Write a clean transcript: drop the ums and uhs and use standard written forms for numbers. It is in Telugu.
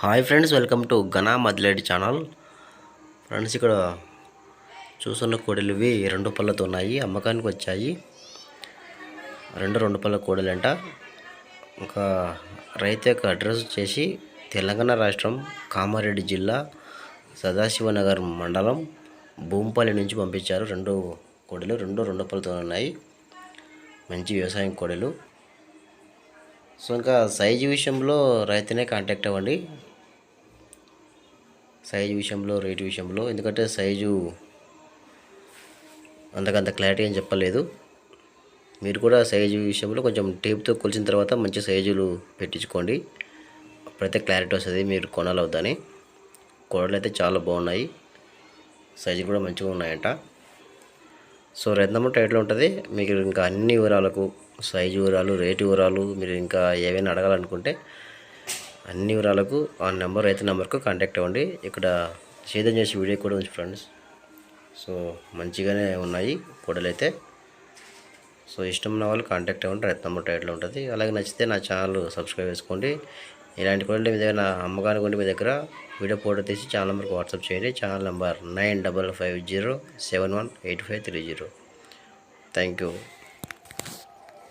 హాయ్ ఫ్రెండ్స్, వెల్కమ్ టు ఘనా మదిలేడి ఛానల్. ఫ్రెండ్స్, ఇక్కడ చూస్తున్న కోడలు ఇవి 2 పళ్ళతో ఉన్నాయి, అమ్మకానికి వచ్చాయి. రెండు పళ్ళ కోడలంట. ఇంకా రైతు యొక్క అడ్రస్ వచ్చేసి తెలంగాణ రాష్ట్రం కామారెడ్డి జిల్లా సదాశివనగర్ మండలం భూంపల్లి నుంచి పంపించారు. 2 కోడలు, రెండు పళ్ళతో ఉన్నాయి. మంచి వ్యవసాయం కోడలు. సో ఇంకా సైజు విషయంలో రైతునే కాంటాక్ట్ అవ్వండి. సైజు విషయంలో, రేటు విషయంలో, ఎందుకంటే సైజు అంతకంత క్లారిటీ అని చెప్పలేదు. మీరు కూడా సైజు విషయంలో కొంచెం టేప్తో కొలిచిన తర్వాత మంచి సైజులు పెట్టించుకోండి. అప్పుడైతే క్లారిటీ వస్తుంది మీరు కొనాలవుద్దని. కోడలు అయితే చాలా బాగున్నాయి, సైజు కూడా మంచిగా ఉన్నాయంట. సో రైతు నెంబర్ టైట్లో ఉంటుంది. మీకు ఇంకా అన్ని వివరాలకు, సైజు వివరాలు, రేటు వివరాలు, మీరు ఇంకా ఏవైనా అడగాలనుకుంటే అన్ని వివరాలకు ఆ నెంబర్, రైతు నెంబర్కు కాంటాక్ట్ అవ్వండి. ఇక్కడ సేద్యం చేసే వీడియో కూడా ఉంది ఫ్రెండ్స్. సో మంచిగానే ఉన్నాయి కోడలు అయితే. సో ఇష్టం ఉన్న వాళ్ళు కాంటాక్ట్ అవ్వండి. రైతు నెంబర్ టైట్లో ఉంటుంది. అలాగే నచ్చితే నా ఛానల్ సబ్స్క్రైబ్ చేసుకోండి. ఇలాంటి కోడలు మీ దగ్గర అమ్మకానికి ఉండి మీ దగ్గర వీడియో ఫోటో తీసి ఛానల్ నెంబర్కి వాట్సాప్ చేయండి. Channel number 9550718530. Thank you.